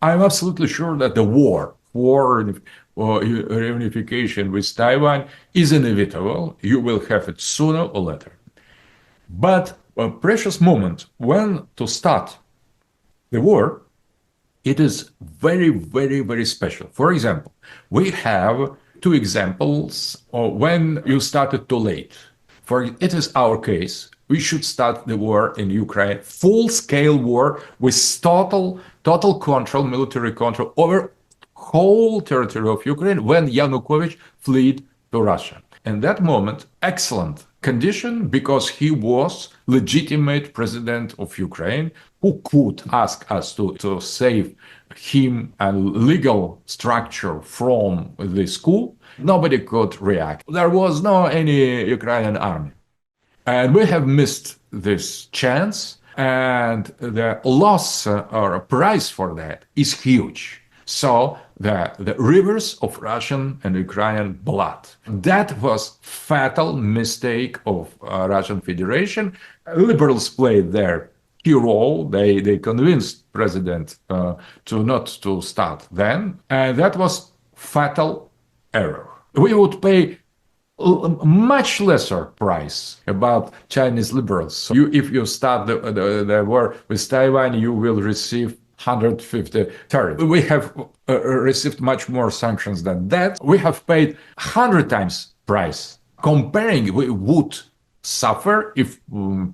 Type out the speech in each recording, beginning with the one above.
I'm absolutely sure that the war for reunification with Taiwan is inevitable. You will have it sooner or later. But a precious moment when to start the war, it is very, very, very special. For example, we have two examples of when you started too late. For it is our case. We should start the war in Ukraine, full-scale war with total control, military control over whole territory of Ukraine when Yanukovych fled to Russia. In that moment, excellent condition because he was legitimate president of Ukraine who could ask us to save him and legal structure from this coup. Nobody could react. There was no any Ukrainian army. And we have missed this chance, and the loss or price for that is huge. So the rivers of Russian and Ukrainian blood. That was fatal mistake of Russian Federation. Liberals played their key role. They convinced president not to start then, and that was fatal error. We would pay much lesser price about Chinese liberals. So if you start the war with Taiwan, you will receive 150 tariff. We have received much more sanctions than that. We have paid 100 times price. Comparing, we would suffer if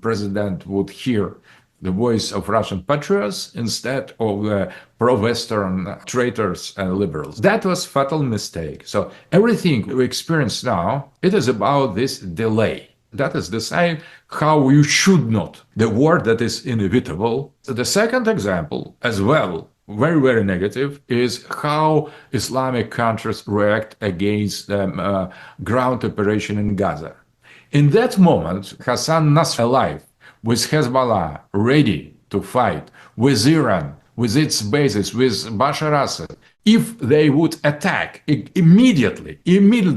president would hear the voice of Russian patriots instead of the pro-Western traitors and liberals. That was a fatal mistake. So everything we experience now, it is about this delay. That is the sign how you should not. The war that is inevitable. The second example, as well, very, very negative, is how Islamic countries react against the ground operation in Gaza. In that moment, Hassan Nasrallah alive, with Hezbollah ready to fight, with Iran, with its bases, with Bashar Assad, if they would attack immediately,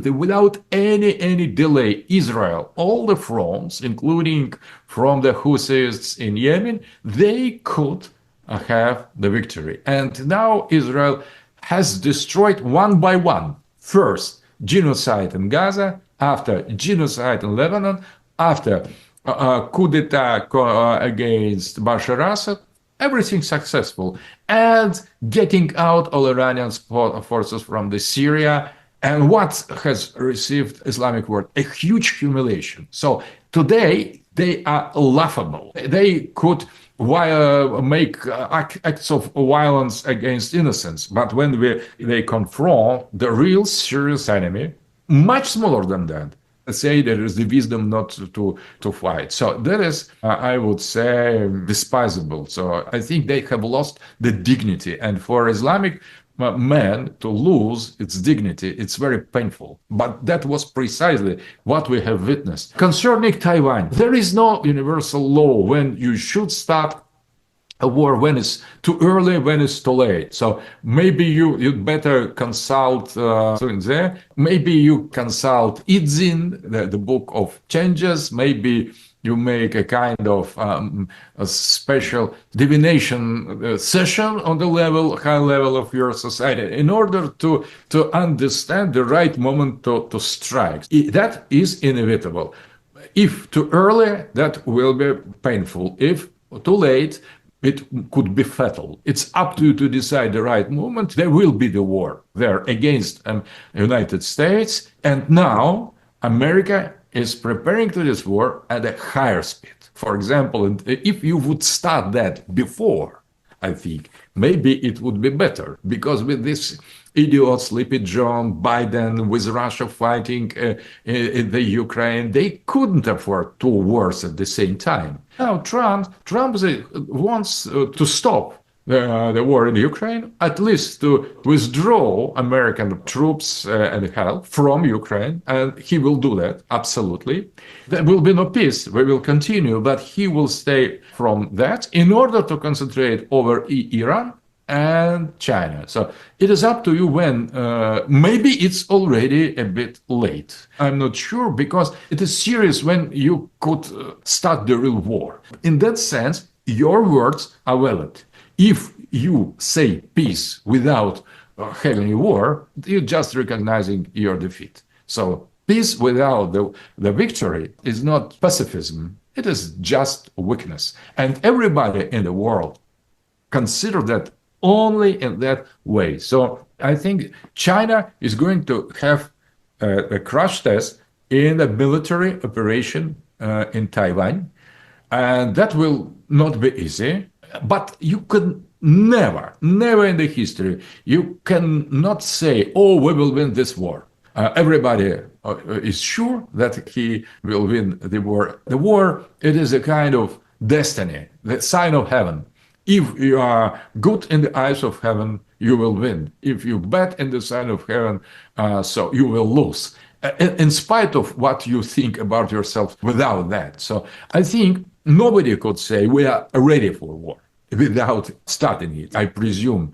without any delay, Israel, all the fronts, including from the Houthis in Yemen, they could have the victory. And now Israel has destroyed one by one. First, genocide in Gaza, after genocide in Lebanon, after coup d'etat against Bashar Assad, everything successful, and getting out all Iranian forces from the Syria. And what has received Islamic world? A huge humiliation. So today they are laughable. They could make acts of violence against innocents, but when they confront the real serious enemy, much smaller than that, say there is the wisdom not to fight. So that is, I would say, despisable. So I think they have lost the dignity. And for Islamic man to lose its dignity, it's very painful. But that was precisely what we have witnessed. Concerning Taiwan, there is no universal law when you should start a war, when it's too early, when it's too late. So maybe you'd better consult maybe you consult Idzin, the book of changes. Maybe you make a kind of a special divination session on the high level of your society in order to understand the right moment to strike. That is inevitable. If too early, that will be painful. If too late, it could be fatal. It's up to you to decide the right moment. There will be the war there against United States. And now America is preparing to this war at a higher speed. For example, if you would start that before, I think maybe it would be better, because with this idiot Sleepy John Biden, with Russia fighting in the Ukraine, they couldn't afford two wars at the same time. Now Trump wants to stop the war in Ukraine, at least to withdraw American troops and help from Ukraine, and he will do that, absolutely. There will be no peace, we will continue, but he will stay from that in order to concentrate over Iran and China. So it is up to you when, maybe it's already a bit late. I'm not sure, because it is serious when you could start the real war. In that sense, your words are valid. If you say peace without having a war, you're just recognizing your defeat. So peace without the victory is not pacifism. It is just weakness. And everybody in the world consider that only in that way. So I think China is going to have a crash test in a military operation in Taiwan. And that will not be easy. But you can never in the history, you cannot say, oh, we will win this war. Everybody is sure that he will win the war. The war, it is a kind of destiny, the sign of heaven. If you are good in the eyes of heaven, you will win. If you bad in the sign of heaven, so you will lose. In spite of what you think about yourself without that. So I think nobody could say we are ready for war without starting it. I presume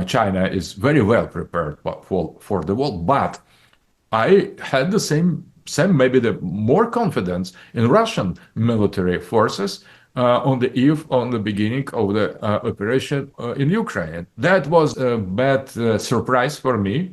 China is very well prepared for the war, but I had the same, maybe the more confidence in Russian military forces on the beginning of the operation in Ukraine. That was a bad surprise for me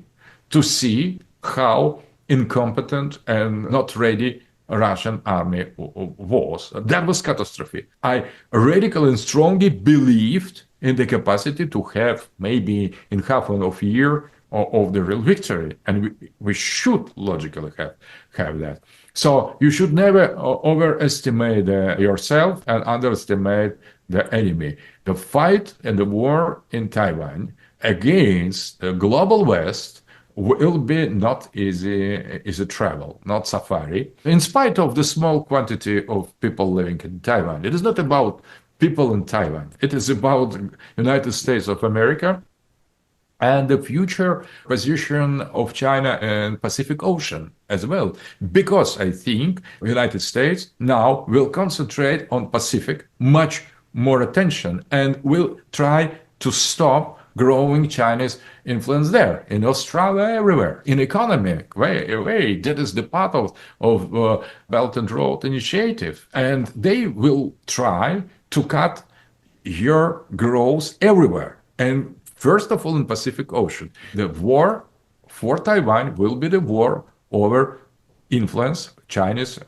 to see how incompetent and not ready Russian army was. That was catastrophic. I radically and strongly believed in the capacity to have maybe in half of a year of the real victory, and we should logically have that. So you should never overestimate yourself and underestimate the enemy. The fight and the war in Taiwan against the global West will be not easy travel, not safari. In spite of the small quantity of people living in Taiwan, it is not about people in Taiwan. It is about United States of America and the future position of China in Pacific Ocean as well. Because I think the United States now will concentrate on Pacific much more attention and will try to stop growing Chinese influence there, in Australia, everywhere, in economic way. That is the part of Belt and Road Initiative. And they will try to cut your growth everywhere. And first of all, in Pacific Ocean. The war for Taiwan will be the war over influence, Chinese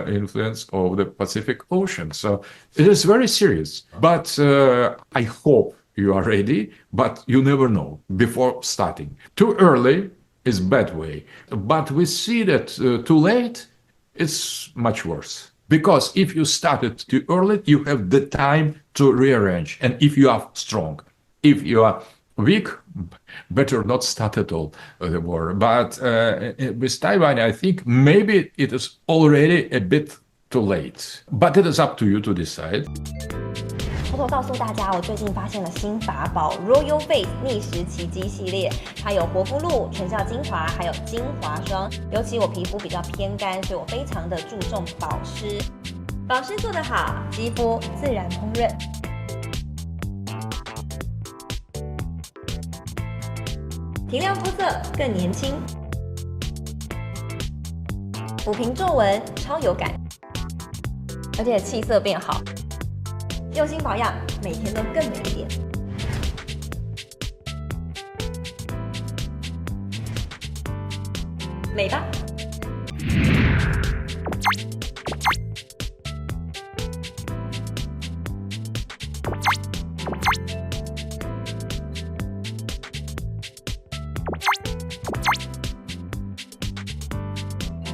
influence over the Pacific Ocean. So it is very serious. But I hope you are ready, but you never know before starting. Too early is bad way. But we see that too late, it's much worse. Because if you started too early, you have the time to rearrange. And if you are strong, if you are weak, better not start at all the war. But with Taiwan, I think maybe it is already a bit too late. But it is up to you to decide. 偷偷告诉大家，我最近发现了新法宝 Royal Face 逆时奇迹系列，它有活肤露、全效精华，还有精华霜。尤其我皮肤比较偏干，所以我非常的注重保湿。保湿做得好，肌肤自然烹饪。提亮肤色更年轻，抚平皱纹超有感，而且气色变好。用心保养，每天都更美一点。美吧。